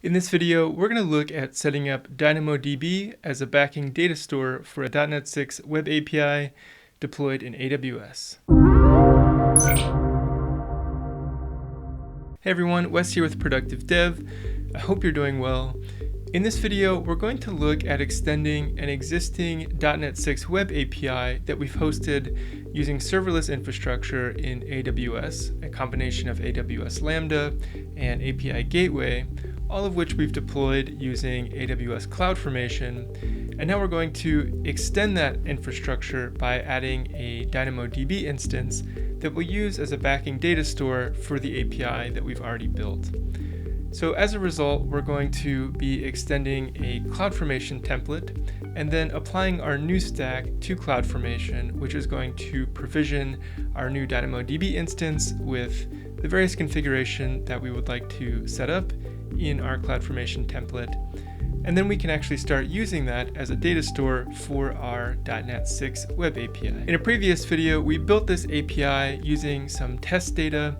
In this video, we're going to look at setting up DynamoDB as a backing data store for a .NET 6 Web API deployed in AWS. Hey everyone, Wes here with Productive Dev. I hope you're doing well. In this video, we're going to look at extending an existing .NET 6 Web API that we've hosted using serverless infrastructure in AWS, a combination of AWS Lambda and API Gateway, all of which we've deployed using AWS CloudFormation. And now we're going to extend that infrastructure by adding a DynamoDB instance that we'll use as a backing data store for the API that we've already built. So as a result, we're going to be extending a CloudFormation template and then applying our new stack to CloudFormation, which is going to provision our new DynamoDB instance with the various configuration that we would like to set up in our CloudFormation template. And then we can actually start using that as a data store for our .NET 6 Web API. In a previous video, we built this API using some test data.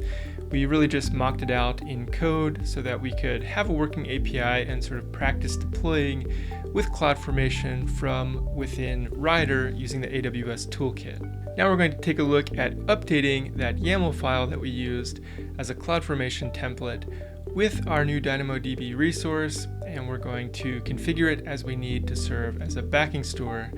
We really just mocked it out in code so that we could have a working API and sort of practice deploying with CloudFormation from within Rider using the AWS Toolkit. Now we're going to take a look at updating that YAML file that we used as a CloudFormation template with our new DynamoDB resource, and we're going to configure it as we need to serve as a backing store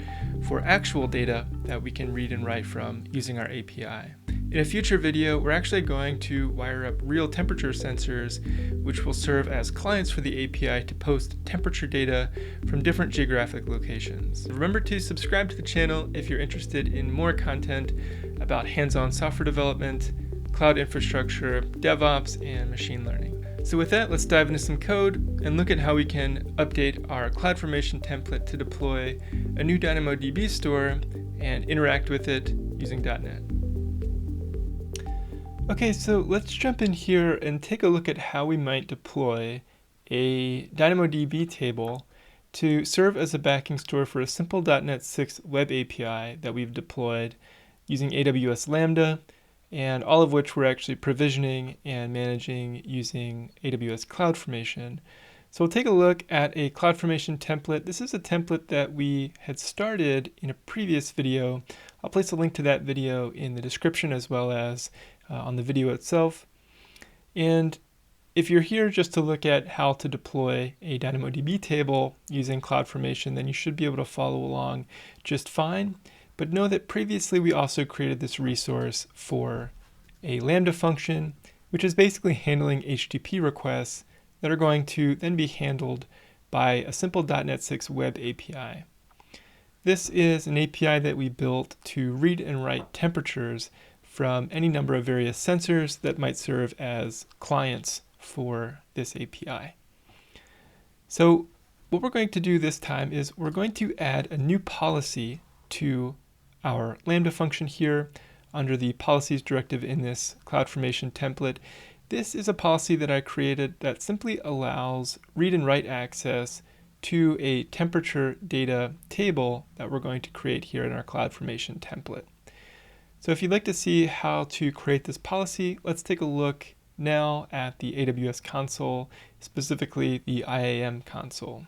for actual data that we can read and write from using our API. In a future video, we're actually going to wire up real temperature sensors, which will serve as clients for the API to post temperature data from different geographic locations. Remember to subscribe to the channel if you're interested in more content about hands-on software development, cloud infrastructure, DevOps, and machine learning. So with that, let's dive into some code and look at how we can update our CloudFormation template to deploy a new DynamoDB store and interact with it using .NET. Okay, so let's jump in here and take a look at how we might deploy a DynamoDB table to serve as a backing store for a simple .NET 6 Web API that we've deployed using AWS Lambda, and all of which we're actually provisioning and managing using AWS CloudFormation. So we'll take a look at a CloudFormation template. This is a template that we had started in a previous video. I'll place a link to that video in the description as well as on the video itself. And if you're here just to look at how to deploy a DynamoDB table using CloudFormation, then you should be able to follow along just fine. But know that previously we also created this resource for a Lambda function, which is basically handling HTTP requests that are going to then be handled by a simple .NET 6 Web API. This is an API that we built to read and write temperatures from any number of various sensors that might serve as clients for this API. So what we're going to do this time is we're going to add a new policy to our Lambda function here under the policies directive in this CloudFormation template. This is a policy that I created that simply allows read and write access to a temperature data table that we're going to create here in our CloudFormation template. So if you'd like to see how to create this policy, let's take a look now at the AWS Console, specifically the IAM Console.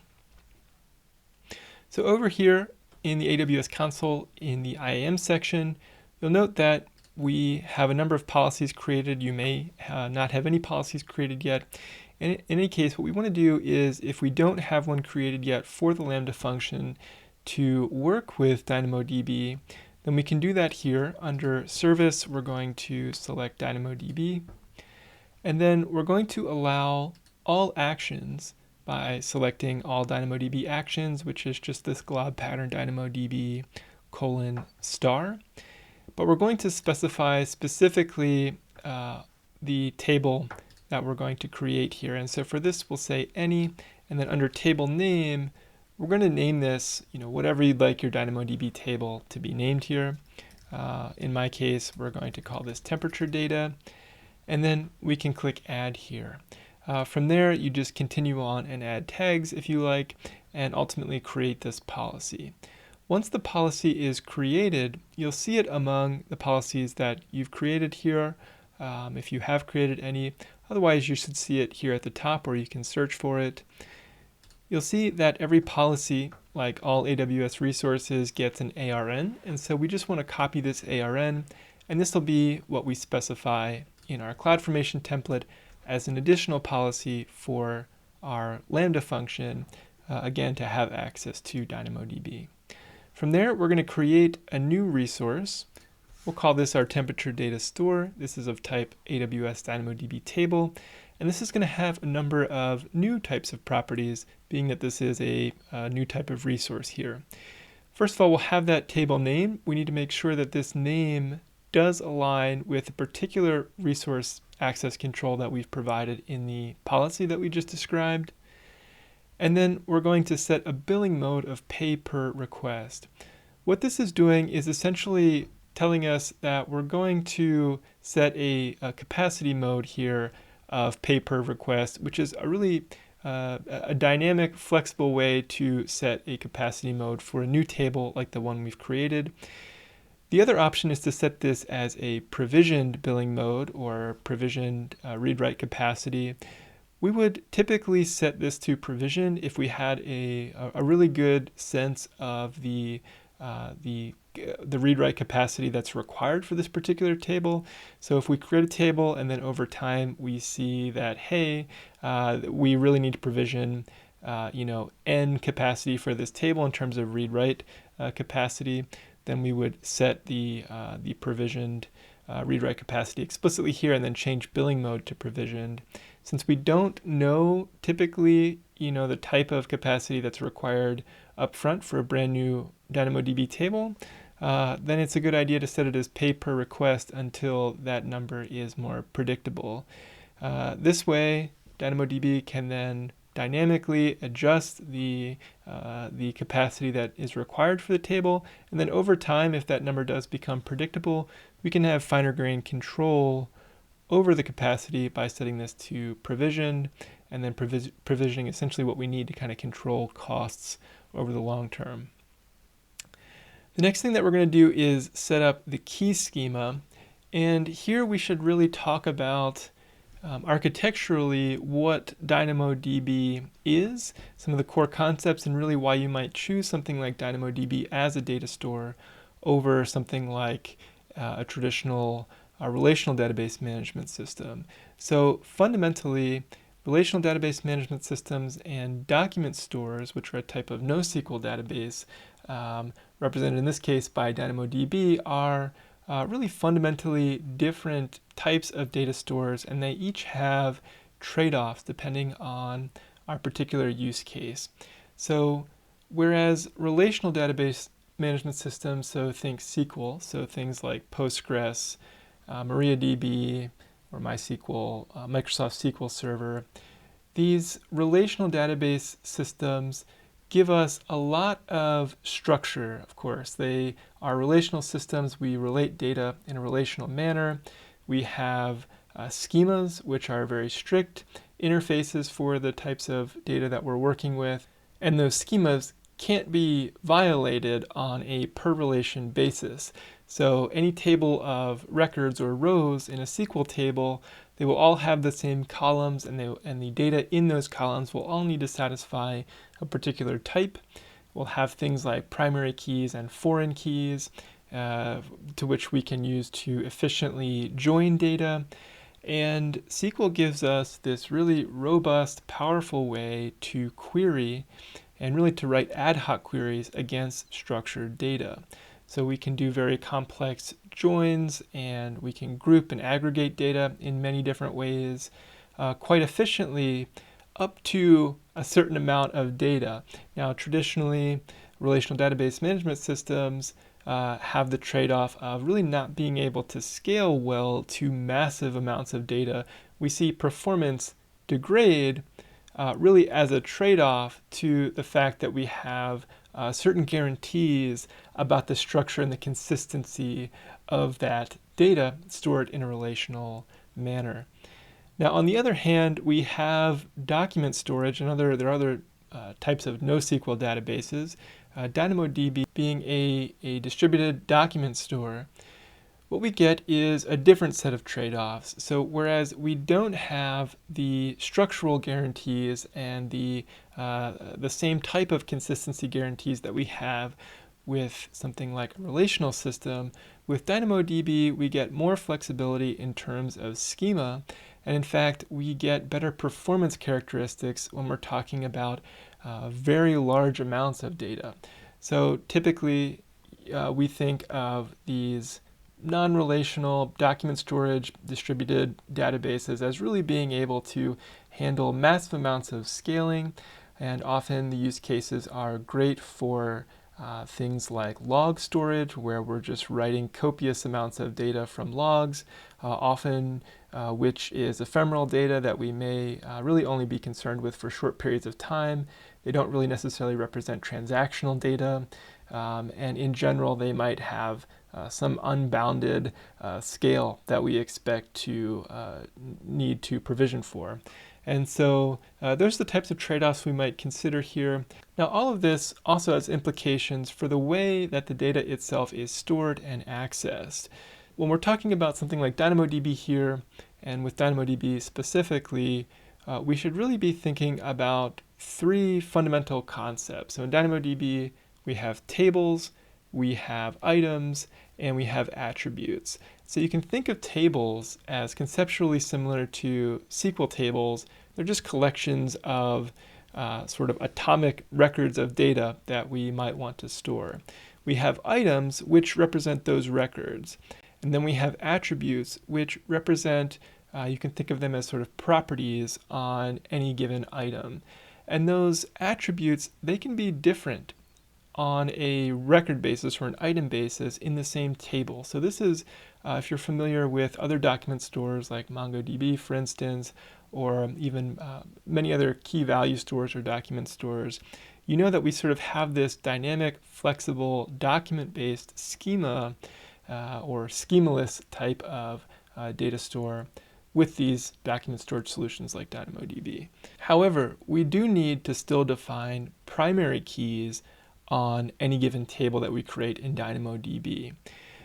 So over here in the AWS Console, in the IAM section, you'll note that we have a number of policies created. You may not have any policies created yet. In any case, what we want to do is, if we don't have one created yet for the Lambda function to work with DynamoDB, then we can do that here. Under Service, we're going to select DynamoDB, and then we're going to allow all actions by selecting all DynamoDB actions, which is just this glob pattern DynamoDB : *. But we're going to specify specifically the table that we're going to create here. And so for this, we'll say any, and then under table name, we're going to name this, whatever you'd like your DynamoDB table to be named here. In my case, we're going to call this temperature data, and then we can click add here. From there, you just continue on and add tags if you like, and ultimately create this policy. Once the policy is created, you'll see it among the policies that you've created here. If you have created any, Otherwise, you should see it here at the top where you can search for it. You'll see that every policy, like all AWS resources, gets an ARN, and so we just want to copy this ARN, and this will be what we specify in our CloudFormation template as an additional policy for our Lambda function, again, to have access to DynamoDB. From there, we're going to create a new resource. We'll call this our temperature data store. This is of type AWS DynamoDB table, and this is going to have a number of new types of properties, being that this is a new type of resource here. First of all, we'll have that table name. We need to make sure that this name does align with the particular resource access control that we've provided in the policy that we just described. And then we're going to set a billing mode of pay per request. What this is doing is essentially telling us that we're going to set a capacity mode here of pay per request, which is a really a dynamic, flexible way to set a capacity mode for a new table like the one we've created. The other option is to set this as a provisioned billing mode or provisioned read-write capacity. We would typically set this to provision if we had a really good sense of the read-write capacity that's required for this particular table. So if we create a table and then over time we see that, hey, we really need to provision n capacity for this table in terms of read-write capacity, then we would set the provisioned read-write capacity explicitly here and then change billing mode to provisioned. Since we don't know typically the type of capacity that's required up front for a brand new DynamoDB table, then it's a good idea to set it as pay per request until that number is more predictable. This way, DynamoDB can then dynamically adjust the capacity that is required for the table, and then over time, if that number does become predictable, we can have finer grained control over the capacity by setting this to provisioned, and then provisioning essentially what we need to kind of control costs over the long term. The next thing that we're going to do is set up the key schema, and here we should really talk about architecturally what DynamoDB is, some of the core concepts, and really why you might choose something like DynamoDB as a data store over something like a traditional relational database management system. So fundamentally, relational database management systems and document stores, which are a type of NoSQL database, represented in this case by DynamoDB, are really fundamentally different types of data stores, and they each have trade-offs depending on our particular use case. So whereas relational database management systems, so think SQL, so things like Postgres, MariaDB, or MySQL, Microsoft SQL Server, these relational database systems give us a lot of structure, of course. They are relational systems. We relate data in a relational manner. We have schemas, which are very strict interfaces for the types of data that we're working with. And those schemas can't be violated on a per relation basis. So any table of records or rows in a SQL table, they will all have the same columns, and the data in those columns will all need to satisfy a particular type. We'll have things like primary keys and foreign keys, to which we can use to efficiently join data. And SQL gives us this really robust, powerful way to query and really to write ad hoc queries against structured data. So we can do very complex joins, and we can group and aggregate data in many different ways quite efficiently up to a certain amount of data. Now, traditionally, relational database management systems have the trade-off of really not being able to scale well to massive amounts of data. We see performance degrade really as a trade-off to the fact that we have certain guarantees about the structure and the consistency of that data stored in a relational manner. Now, on the other hand, we have document storage and there are other types of NoSQL databases, DynamoDB being a distributed document store. what we get is a different set of trade-offs. So whereas we don't have the structural guarantees and the same type of consistency guarantees that we have with something like a relational system, with DynamoDB we get more flexibility in terms of schema, and in fact we get better performance characteristics when we're talking about very large amounts of data. So typically we think of these non-relational document storage distributed databases as really being able to handle massive amounts of scaling, and often the use cases are great for things like log storage, where we're just writing copious amounts of data from logs, often which is ephemeral data that we may really only be concerned with for short periods of time. They don't really necessarily represent transactional data, and in general they might have some unbounded scale that we expect to need to provision for. And so those are the types of trade-offs we might consider here. Now all of this also has implications for the way that the data itself is stored and accessed. When we're talking about something like DynamoDB here, and with DynamoDB specifically, we should really be thinking about three fundamental concepts. So in DynamoDB we have tables, we have items, and we have attributes. So you can think of tables as conceptually similar to SQL tables. They're just collections of sort of atomic records of data that we might want to store. We have items which represent those records. And then we have attributes which represent, you can think of them as sort of properties on any given item. And those attributes, they can be different on a record basis or an item basis in the same table. So this is, if you're familiar with other document stores like MongoDB, for instance, or even many other key value stores or document stores, you know that we sort of have this dynamic, flexible, document-based schema or schemaless type of data store with these document storage solutions like DynamoDB. However, we do need to still define primary keys on any given table that we create in DynamoDB.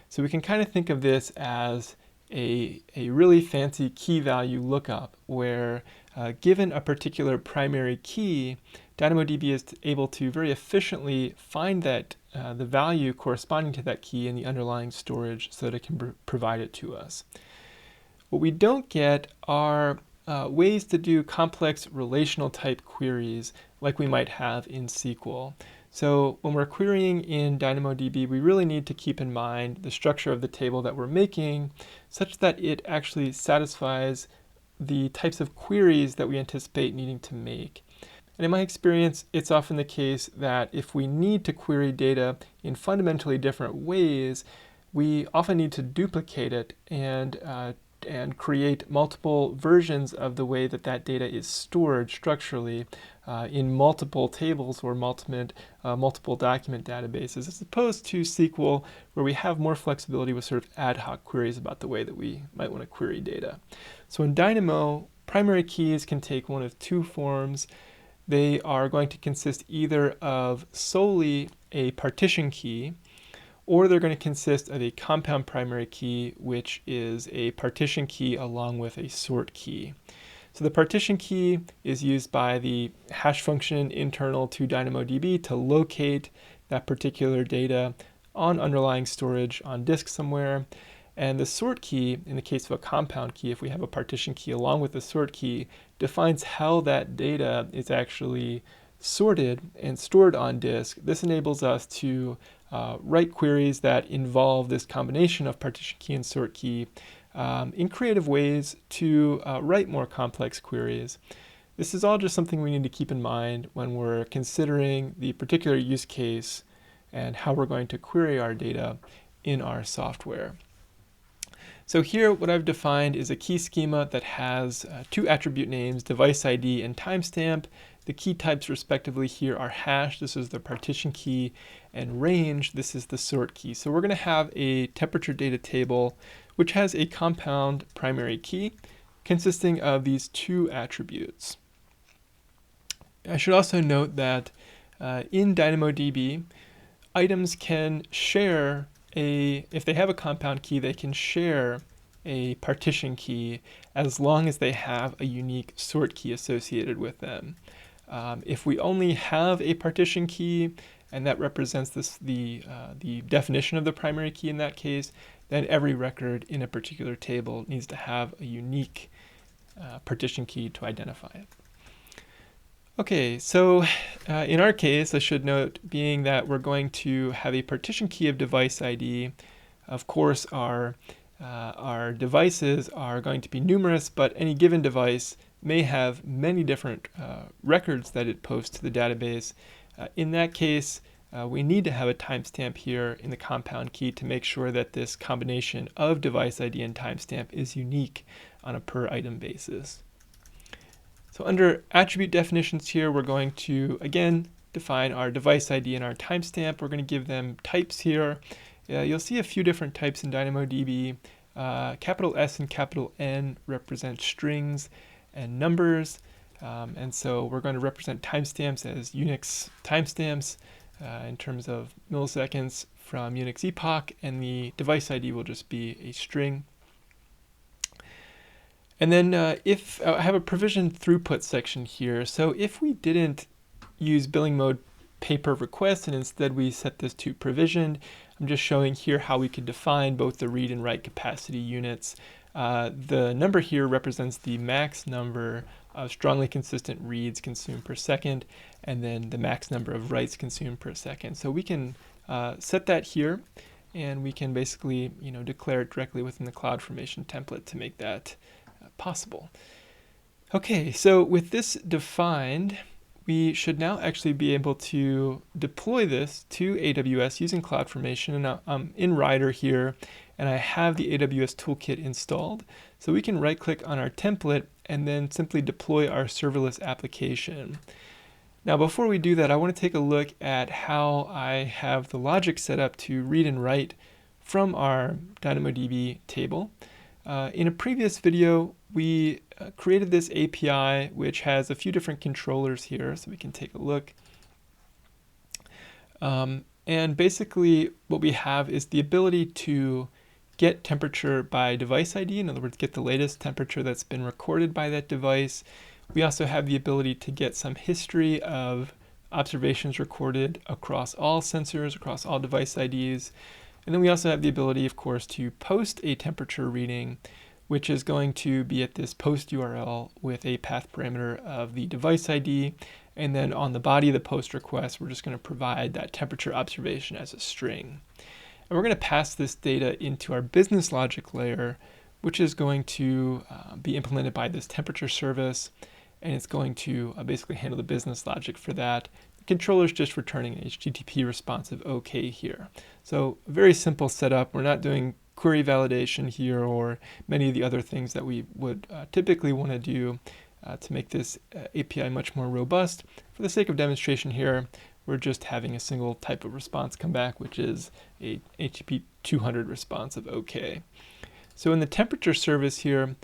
So we can kind of think of this as a really fancy key value lookup where given a particular primary key, DynamoDB is able to very efficiently find that the value corresponding to that key in the underlying storage so that it can provide it to us. What we don't get are ways to do complex relational type queries like we might have in SQL. So when we're querying in DynamoDB, we really need to keep in mind the structure of the table that we're making such that it actually satisfies the types of queries that we anticipate needing to make. And in my experience, it's often the case that if we need to query data in fundamentally different ways, we often need to duplicate it and create multiple versions of the way that that data is stored structurally in multiple tables or multiple document databases, as opposed to SQL, where we have more flexibility with sort of ad hoc queries about the way that we might want to query data. So in Dynamo, primary keys can take one of two forms. They are going to consist either of solely a partition key, or they're going to consist of a compound primary key, which is a partition key along with a sort key. So the partition key is used by the hash function internal to DynamoDB to locate that particular data on underlying storage on disk somewhere. And the sort key, in the case of a compound key, if we have a partition key along with the sort key, defines how that data is actually sorted and stored on disk. This enables us to write queries that involve this combination of partition key and sort key in creative ways to write more complex queries. This is all just something we need to keep in mind when we're considering the particular use case and how we're going to query our data in our software. So here what I've defined is a key schema that has two attribute names, device ID and timestamp. The key types respectively here are hash, this is the partition key, and range, this is the sort key. So we're going to have a temperature data table which has a compound primary key consisting of these two attributes. I should also note that in DynamoDB, items can share if they have a compound key, they can share a partition key as long as they have a unique sort key associated with them. If we only have a partition key, and that represents the definition of the primary key in that case, then every record in a particular table needs to have a unique partition key to identify it. Okay, so in our case, I should note, being that we're going to have a partition key of device ID, of course our devices are going to be numerous, but any given device may have many different records that it posts to the database. In that case, we need to have a timestamp here in the compound key to make sure that this combination of device ID and timestamp is unique on a per item basis. So under attribute definitions here, we're going to, again, define our device ID and our timestamp. We're going to give them types here. You'll see a few different types in DynamoDB. Capital S and capital N represent strings and numbers. And so we're going to represent timestamps as Unix timestamps in terms of milliseconds from Unix epoch, and the device ID will just be a string. And then if I have a provisioned throughput section here, so if we didn't use BillingMode pay per request and instead we set this to provisioned, I'm just showing here how we could define both the read and write capacity units. The number here represents the max number of strongly consistent reads consumed per second, and then the max number of writes consumed per second. So we can set that here, and we can basically declare it directly within the CloudFormation template to make that possible. Okay, so with this defined, we should now actually be able to deploy this to AWS using CloudFormation. And now I'm in Rider here, and I have the AWS Toolkit installed. So we can right-click on our template and then simply deploy our serverless application. Now, before we do that, I want to take a look at how I have the logic set up to read and write from our DynamoDB table. In a previous video, we created this API, which has a few different controllers here, so we can take a look. And basically, what we have is the ability to get temperature by device ID, in other words, get the latest temperature that's been recorded by that device. We also have the ability to get some history of observations recorded across all sensors, across all device IDs. And then we also have the ability, of course, to post a temperature reading, which is going to be at this post URL with a path parameter of the device ID. And then on the body of the post request, we're just going to provide that temperature observation as a string. And we're going to pass this data into our business logic layer, which is going to be implemented by this temperature service. And it's going to basically handle the business logic for that. The controller is just returning an HTTP responsive OK here. So a very simple setup. We're not doing query validation here or many of the other things that we would typically want to do to make this API much more robust. For the sake of demonstration here, we're just having a single type of response come back, which is a HTTP 200 response of OK. So in the temperature service here,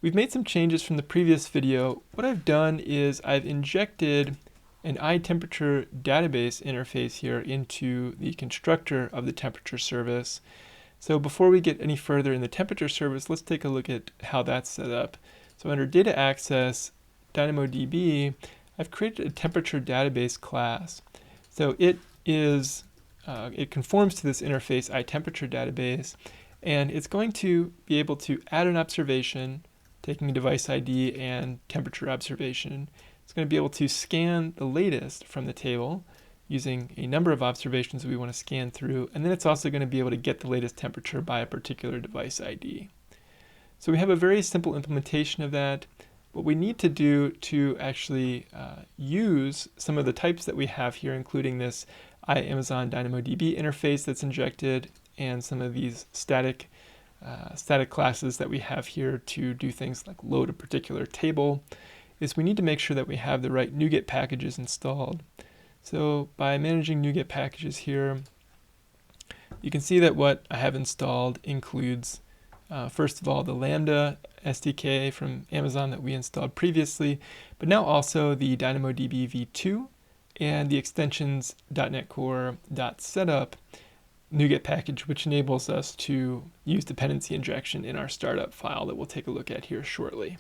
we've made some changes from the previous video. What I've done is I've injected an iTemperature database interface here into the constructor of the temperature service. So before we get any further in the temperature service, let's take a look at how that's set up. So under data access, DynamoDB, I've created a temperature database class. So it conforms to this interface iTemperature database, and it's going to be able to add an observation, taking a device ID and temperature observation. It's going to be able to scan the latest from the table using a number of observations we want to scan through, and then it's also going to be able to get the latest temperature by a particular device ID. So we have a very simple implementation of that. What we need to do to actually use some of the types that we have here, including this Amazon DynamoDB interface that's injected, and some of these static classes that we have here to do things like load a particular table, is we need to make sure that we have the right NuGet packages installed. So by managing NuGet packages here, you can see that what I have installed includes, first of all, the Lambda SDK from Amazon that we installed previously, but now also the DynamoDB v2 and the extensions .NET Core .setup. NuGet package, which enables us to use dependency injection in our startup file that we'll take a look at here shortly.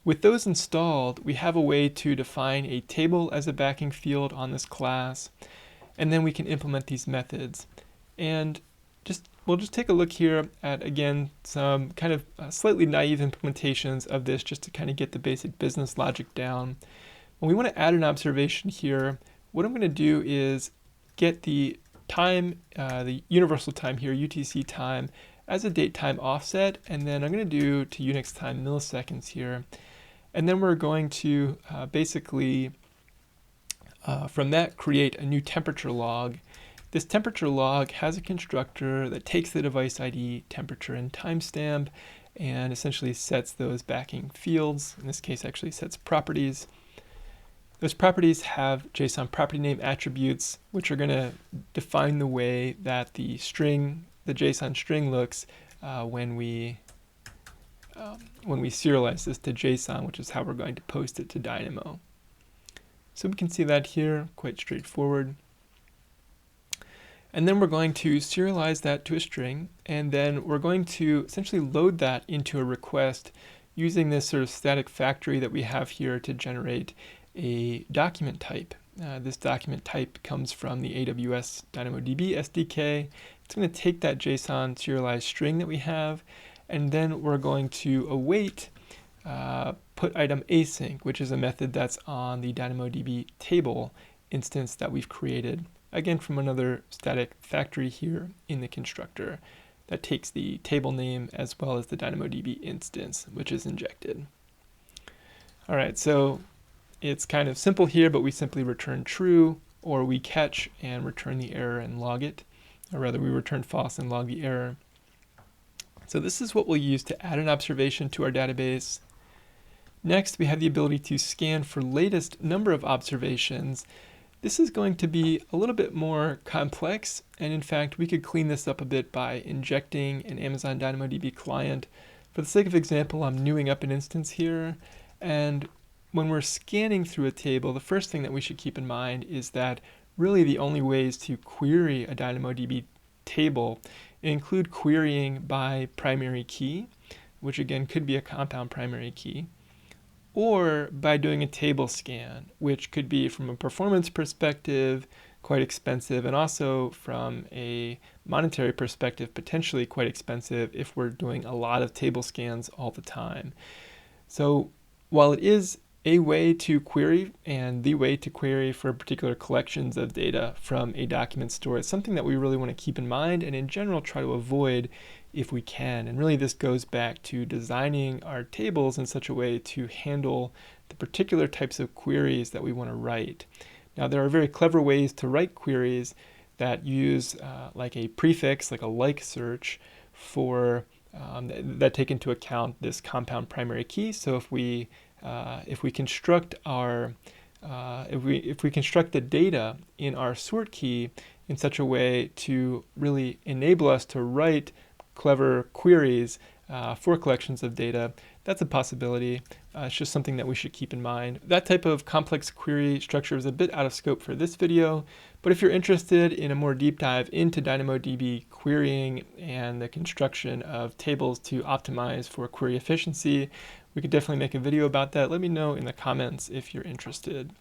With those installed, we have a way to define a table as a backing field on this class, and then we can implement these methods. And we'll just take a look here at, again, some kind of slightly naive implementations of this just to kind of get the basic business logic down. When we want to add an observation here, what I'm going to do is get the time, the universal time here, UTC time, as a date time offset, and then I'm going to do to Unix time milliseconds here. And then we're going to basically, from that, create a new temperature log. This temperature log has a constructor that takes the device ID, temperature, and timestamp, and essentially sets those backing fields. In this case, actually sets properties. Those properties have JSON property name attributes, which are going to define the way that the JSON string looks when we serialize this to JSON, which is how we're going to post it to Dynamo. So we can see that here, quite straightforward. And then we're going to serialize that to a string, and then we're going to essentially load that into a request using this sort of static factory that we have here to generate a document type. This document type comes from the AWS DynamoDB SDK. It's going to take that JSON serialized string that we have, and then we're going to await put item async, which is a method that's on the DynamoDB table instance that we've created, again from another static factory here in the constructor that takes the table name as well as the DynamoDB instance, which is injected. All right, so it's kind of simple here, but we simply return true, or we catch and return the error and log it, or rather we return false and log the error. So this is what we'll use to add an observation to our database. Next, we have the ability to scan for latest number of observations. This is going to be a little bit more complex, and in fact, we could clean this up a bit by injecting an Amazon DynamoDB client. For the sake of example, I'm newing up an instance here, and when we're scanning through a table, the first thing that we should keep in mind is that really the only ways to query a DynamoDB table include querying by primary key, which again could be a compound primary key, or by doing a table scan, which could be from a performance perspective quite expensive, and also from a monetary perspective potentially quite expensive if we're doing a lot of table scans all the time. So while it is a way to query and the way to query for particular collections of data from a document store, it's something that we really want to keep in mind and in general try to avoid if we can. And really this goes back to designing our tables in such a way to handle the particular types of queries that we want to write. Now there are very clever ways to write queries that use like a prefix, like a like search, for that take into account this compound primary key. So if we construct our if we construct the data in our sort key in such a way to really enable us to write clever queries for collections of data, that's a possibility. It's just something that we should keep in mind. That type of complex query structure is a bit out of scope for this video, but if you're interested in a more deep dive into DynamoDB querying and the construction of tables to optimize for query efficiency, we could definitely make a video about that. Let me know in the comments if you're interested.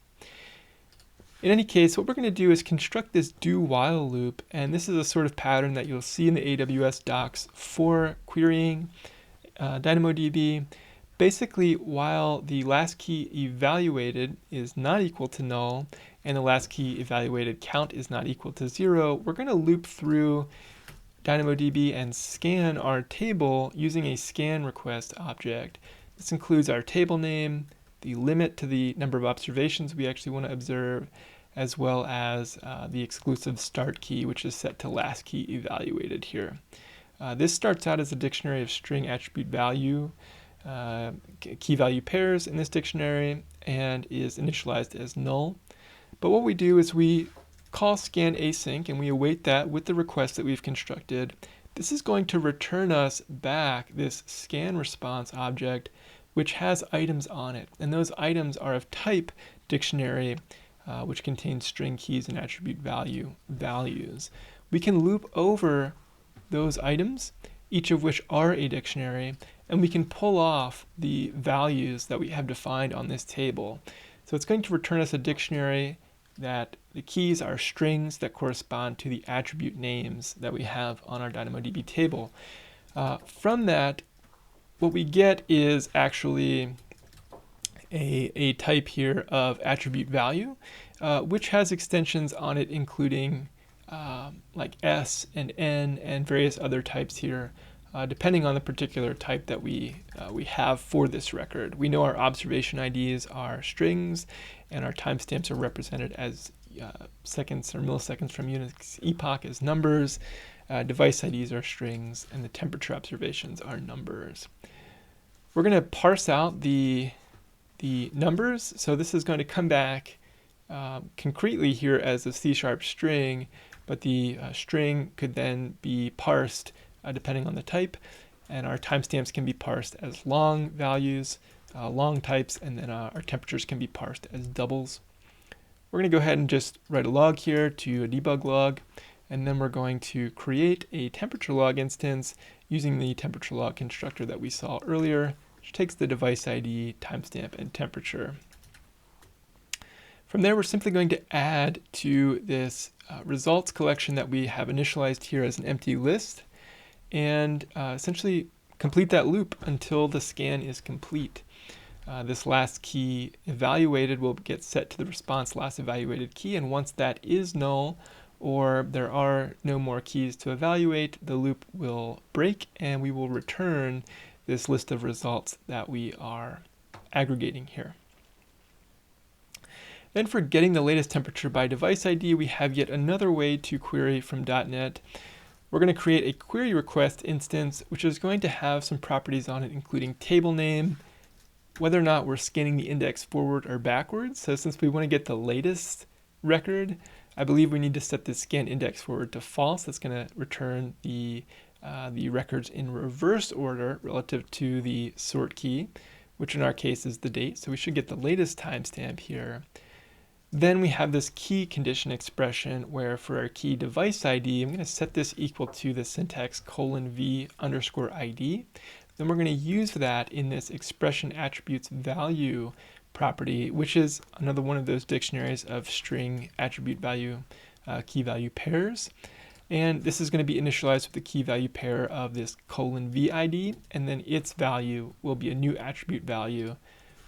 In any case, what we're going to do is construct this do-while loop, and this is a sort of pattern that you'll see in the AWS docs for querying DynamoDB. Basically, while the last key evaluated is not equal to null and the last key evaluated count is not equal to 0, we're going to loop through DynamoDB and scan our table using a scan request object. This includes our table name, the limit to the number of observations we actually want to observe, as well as the exclusive start key, which is set to last key evaluated here. This starts out as a dictionary of string attribute value, key value pairs in this dictionary, and is initialized as null. But what we do is we call scan async, and we await that with the request that we've constructed. This is going to return us back this scan response object, which has items on it, and those items are of type dictionary, which contains string keys and attribute values. we can loop over those items, each of which are a dictionary, and we can pull off the values that we have defined on this table. So it's going to return us a dictionary that the keys are strings that correspond to the attribute names that we have on our DynamoDB table. From that, what we get is actually a type here of attribute value, which has extensions on it, including like S and N and various other types here, depending on the particular type that we have for this record. We know our observation IDs are strings, and our timestamps are represented as seconds or milliseconds from Unix epoch as numbers. Device IDs are strings, and the temperature observations are numbers. We're going to parse out the numbers, so this is going to come back concretely here as a C# string, but the string could then be parsed depending on the type, and our timestamps can be parsed as long values, long types, and then our temperatures can be parsed as doubles. We're going to go ahead and just write a log here to a debug log, and then we're going to create a temperature log instance using the temperature log constructor that we saw earlier, which takes the device ID, timestamp, and temperature. From there, we're simply going to add to this results collection that we have initialized here as an empty list, and essentially complete that loop until the scan is complete. This last key evaluated will get set to the response last evaluated key, and once that is null, or there are no more keys to evaluate, the loop will break and we will return this list of results that we are aggregating here. Then for getting the latest temperature by device ID, we have yet another way to query from .NET. We're going to create a query request instance, which is going to have some properties on it, including table name, whether or not we're scanning the index forward or backwards. So since we want to get the latest record, I believe we need to set the scan index forward to false. That's going to return the records in reverse order relative to the sort key, which in our case is the date. So we should get the latest timestamp here. Then we have this key condition expression where for our key device ID, I'm going to set this equal to the syntax :v_ID. Then we're going to use that in this expression attributes value property, which is another one of those dictionaries of string attribute value, key value pairs. And this is going to be initialized with the key value pair of this :VID, and then its value will be a new attribute value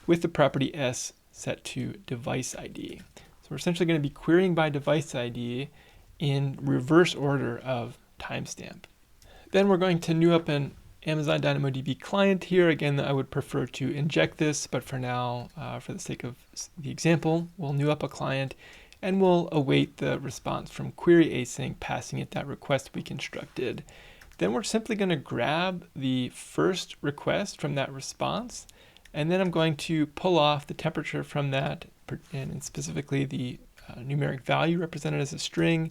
with the property S set to device ID. So we're essentially going to be querying by device ID in reverse order of timestamp. Then we're going to new up an Amazon DynamoDB client here. Again, I would prefer to inject this, but for now, for the sake of the example, we'll new up a client and we'll await the response from query async, passing it that request we constructed. Then we're simply going to grab the first request from that response, and then I'm going to pull off the temperature from that, and specifically the numeric value represented as a string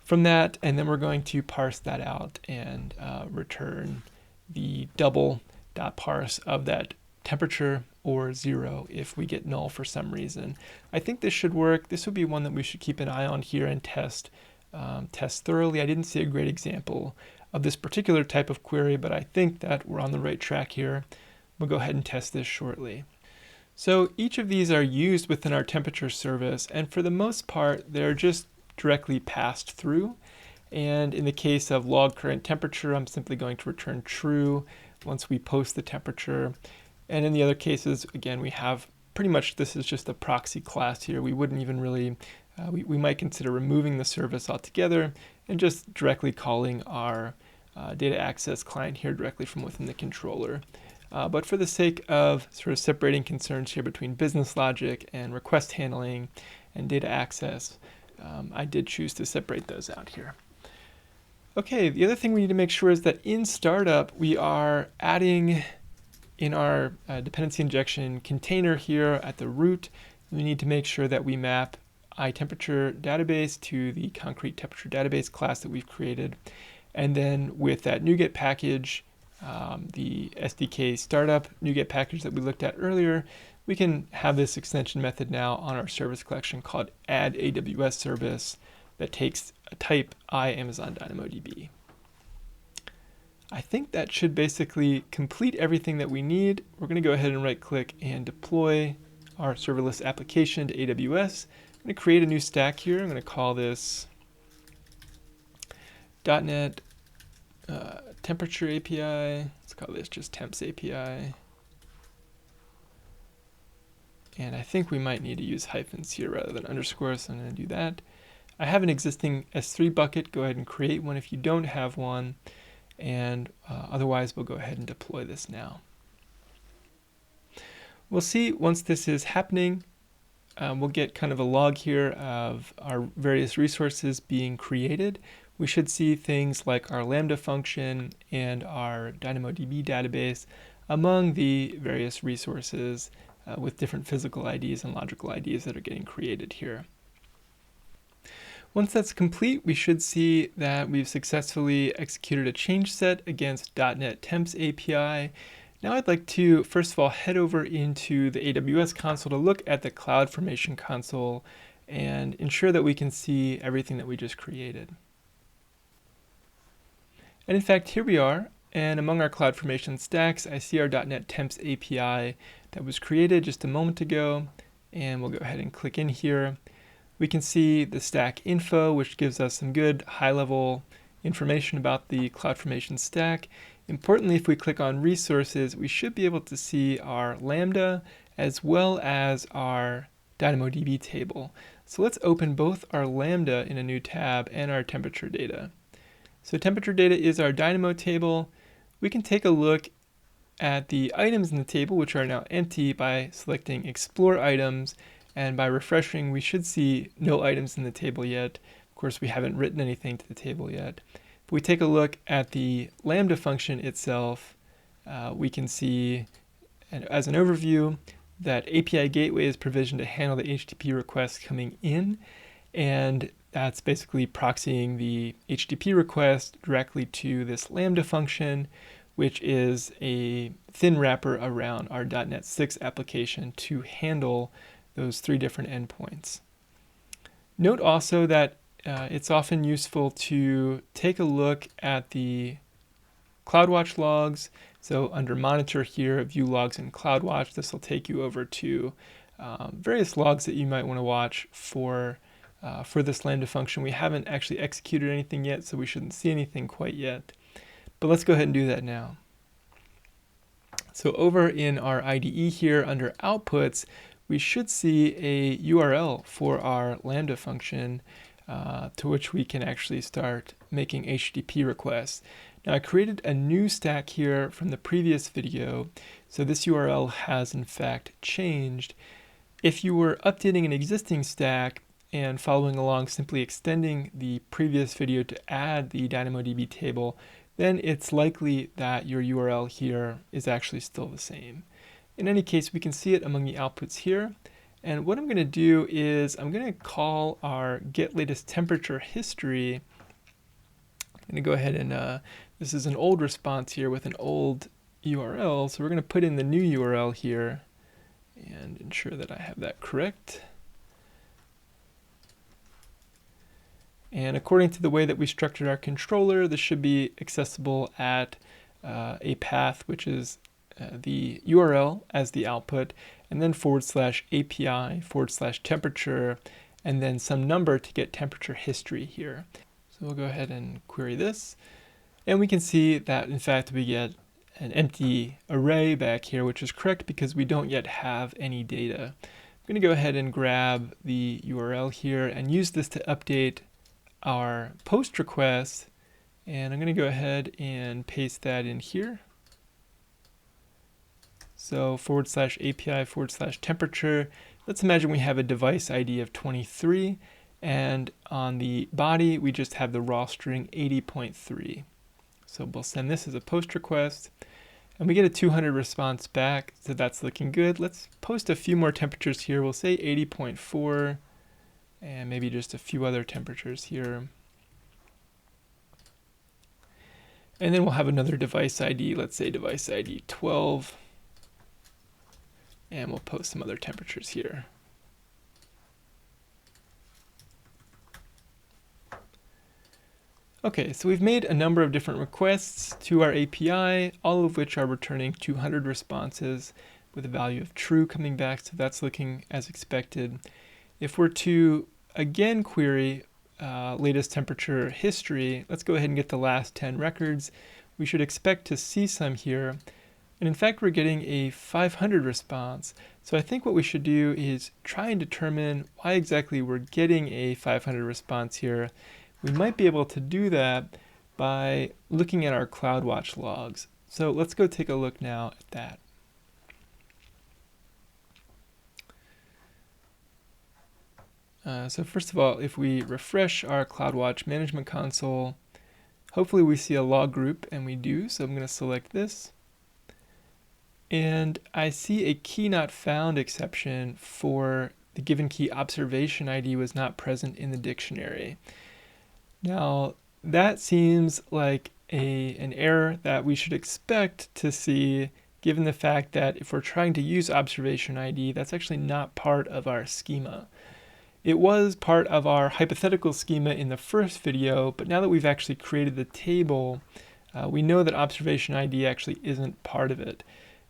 from that, and then we're going to parse that out and return the double dot parse of that temperature, or 0 if we get null for some reason. I think this should work. This would be one that we should keep an eye on here and test thoroughly. I didn't see a great example of this particular type of query, but I think that we're on the right track here. We'll go ahead and test this shortly. So each of these are used within our temperature service, and for the most part, they're just directly passed through. And in the case of log current temperature, I'm simply going to return true once we post the temperature. And in the other cases, again, we have pretty much, this is just a proxy class here. We wouldn't even really, we might consider removing the service altogether and just directly calling our data access client here directly from within the controller. But for the sake of sort of separating concerns here between business logic and request handling and data access, I did choose to separate those out here. Okay, the other thing we need to make sure is that in startup, we are adding in our dependency injection container here at the root. We need to make sure that we map iTemperature database to the concrete temperature database class that we've created. And then with that NuGet package, the SDK startup NuGet package that we looked at earlier, we can have this extension method now on our service collection called add AWS service that takes type I Amazon DynamoDB. I think that should basically complete everything that we need. We're going to go ahead and right click and deploy our serverless application to AWS. I'm going to create a new stack here. I'm going to call this .NET temperature API. Let's call this just temps API. And I think we might need to use hyphens here rather than underscores, so I'm going to do that. I have an existing S3 bucket. Go ahead and create one if you don't have one. And otherwise, we'll go ahead and deploy this now. We'll see once this is happening, we'll get kind of a log here of our various resources being created. We should see things like our Lambda function and our DynamoDB database among the various resources with different physical IDs and logical IDs that are getting created here. Once that's complete, we should see that we've successfully executed a change set against .NET Temps API. Now I'd like to, first of all, head over into the AWS console to look at the CloudFormation console and ensure that we can see everything that we just created. And in fact, here we are. And among our CloudFormation stacks, I see our .NET Temps API that was created just a moment ago. And we'll go ahead and click in here. We can see the stack info, which gives us some good high-level information about the CloudFormation stack. Importantly, if we click on resources, we should be able to see our Lambda as well as our DynamoDB table. So let's open both our Lambda in a new tab and our temperature data. So temperature data is our Dynamo table. We can take a look at the items in the table, which are now empty, by selecting Explore Items. And by refreshing, we should see no items in the table yet. Of course, we haven't written anything to the table yet. If we take a look at the Lambda function itself, we can see, as an overview, that API Gateway is provisioned to handle the HTTP requests coming in. And that's basically proxying the HTTP request directly to this Lambda function, which is a thin wrapper around our .NET 6 application to handle those three different endpoints. Note also that it's often useful to take a look at the CloudWatch logs. So under Monitor here, View Logs in CloudWatch, this will take you over to various logs that you might want to watch for this Lambda function. We haven't actually executed anything yet, so we shouldn't see anything quite yet. But let's go ahead and do that now. So over in our IDE here under Outputs, we should see a URL for our Lambda function to which we can actually start making HTTP requests. Now I created a new stack here from the previous video, so this URL has in fact changed. If you were updating an existing stack and following along, simply extending the previous video to add the DynamoDB table, then it's likely that your URL here is actually still the same. In any case, we can see it among the outputs here. And what I'm going to do is I'm going to call our getLatestTemperatureHistory. I'm going to go ahead and, this is an old response here with an old URL. So we're going to put in the new URL here and ensure that I have that correct. And according to the way that we structured our controller, this should be accessible at a path, which is the URL as the output, and then /API/temperature, and then some number to get temperature history here. So we'll go ahead and query this. And we can see that, in fact, we get an empty array back here, which is correct because we don't yet have any data. I'm going to go ahead and grab the URL here and use this to update our post request. And I'm going to go ahead and paste that in here. So /API/temperature. Let's imagine we have a device ID of 23, and on the body we just have the raw string 80.3. So we'll send this as a post request, and we get a 200 response back, so that's looking good. Let's post a few more temperatures here. We'll say 80.4, and maybe just a few other temperatures here. And then we'll have another device ID, let's say device ID 12. And we'll post some other temperatures here. Okay, so we've made a number of different requests to our API, all of which are returning 200 responses with a value of true coming back, so that's looking as expected. If we're to again query latest temperature history, let's go ahead and get the last 10 records. We should expect to see some here. And in fact, we're getting a 500 response. So I think what we should do is try and determine why exactly we're getting a 500 response here. We might be able to do that by looking at our CloudWatch logs. So let's go take a look now at that. So first of all, if we refresh our CloudWatch management console, hopefully we see a log group, and we do. So I'm going to select this. And I see a key not found exception for the given key observation ID was not present in the dictionary. Now, that seems like an error that we should expect to see, given the fact that if we're trying to use observation ID, that's actually not part of our schema. It was part of our hypothetical schema in the first video, but now that we've actually created the table, we know that observation ID actually isn't part of it.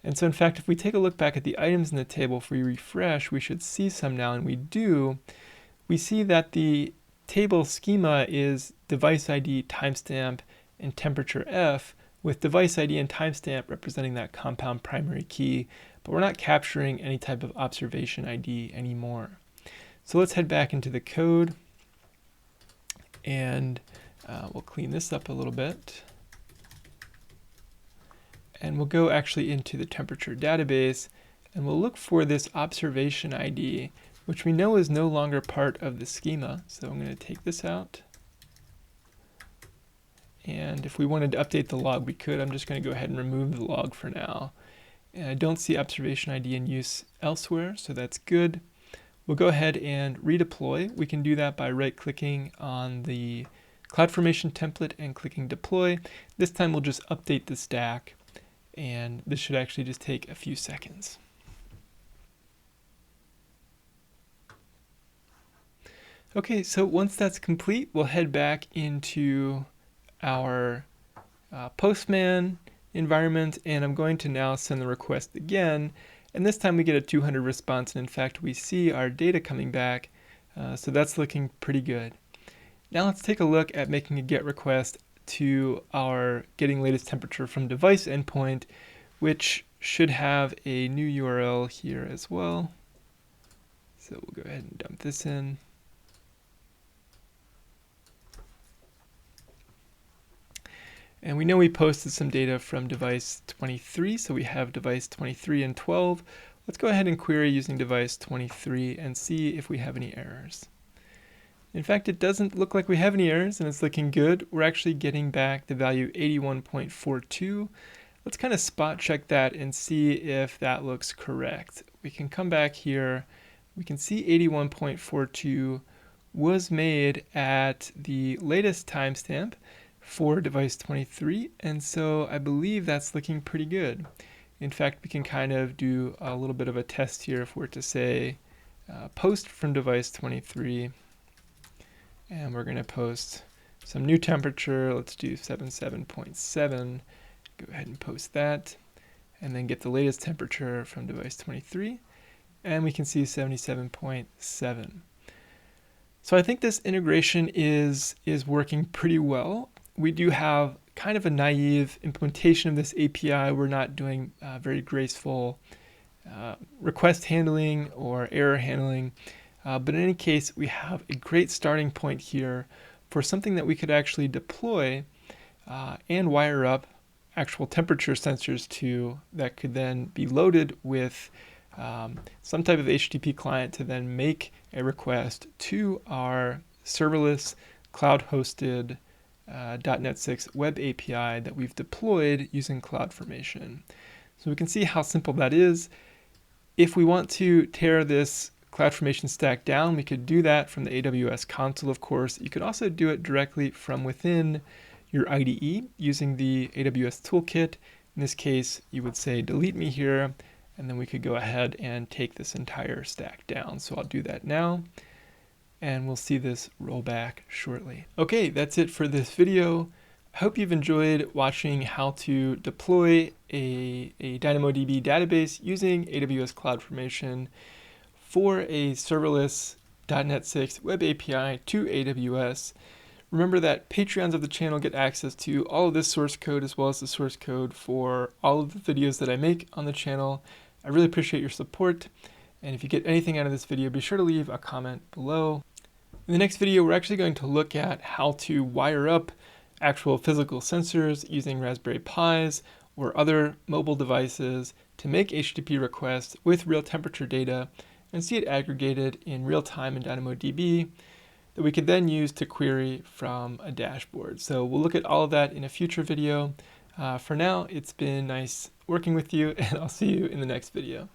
And so in fact, if we take a look back at the items in the table, if we refresh, we should see some now, and we do. We see that the table schema is device ID, timestamp, and temperature F, with device ID and timestamp representing that compound primary key, but we're not capturing any type of observation ID anymore. So let's head back into the code, and we'll clean this up a little bit. And we'll go actually into the temperature database, and we'll look for this observation ID, which we know is no longer part of the schema. So I'm going to take this out. And if we wanted to update the log, we could. I'm just going to go ahead and remove the log for now. And I don't see observation ID in use elsewhere, so that's good. We'll go ahead and redeploy. We can do that by right-clicking on the CloudFormation template and clicking deploy. This time we'll just update the stack, and this should actually just take a few seconds. Okay, so once that's complete, we'll head back into our Postman environment, and I'm going to now send the request again. And this time we get a 200 response, and in fact we see our data coming back, so that's looking pretty good. Now let's take a look at making a GET request to our getting latest temperature from device endpoint, which should have a new URL here as well. So we'll go ahead and dump this in. And we know we posted some data from device 23, so we have device 23 and 12. Let's go ahead and query using device 23 and see if we have any errors. In fact, it doesn't look like we have any errors, and it's looking good. We're actually getting back the value 81.42. Let's kind of spot check that and see if that looks correct. We can come back here. We can see 81.42 was made at the latest timestamp for device 23, and so I believe that's looking pretty good. In fact, we can kind of do a little bit of a test here if we're to say post from device 23, and we're going to post some new temperature. Let's do 77.7. Go ahead and post that, and then get the latest temperature from device 23, and we can see 77.7. So I think this integration is working pretty well. We do have kind of a naive implementation of this API. We're not doing very graceful request handling or error handling. But in any case, we have a great starting point here for something that we could actually deploy and wire up actual temperature sensors to, that could then be loaded with some type of HTTP client to then make a request to our serverless cloud-hosted .NET 6 web API that we've deployed using CloudFormation. So we can see how simple that is. If we want to tear this CloudFormation stack down, we could do that from the AWS Console, of course. You could also do it directly from within your IDE using the AWS Toolkit. In this case, you would say delete me here, and then we could go ahead and take this entire stack down. So I'll do that now. and we'll see this roll back shortly. Okay, that's it for this video. I hope you've enjoyed watching how to deploy a DynamoDB database using AWS CloudFormation for a serverless .NET 6 web API to AWS. Remember that Patreons of the channel get access to all of this source code as well as the source code for all of the videos that I make on the channel. I really appreciate your support, and if you get anything out of this video, be sure to leave a comment below. In the next video, we're actually going to look at how to wire up actual physical sensors using Raspberry Pis or other mobile devices to make HTTP requests with real temperature data and see it aggregated in real time in DynamoDB that we could then use to query from a dashboard. So we'll look at all of that in a future video. For now, it's been nice working with you, and I'll see you in the next video.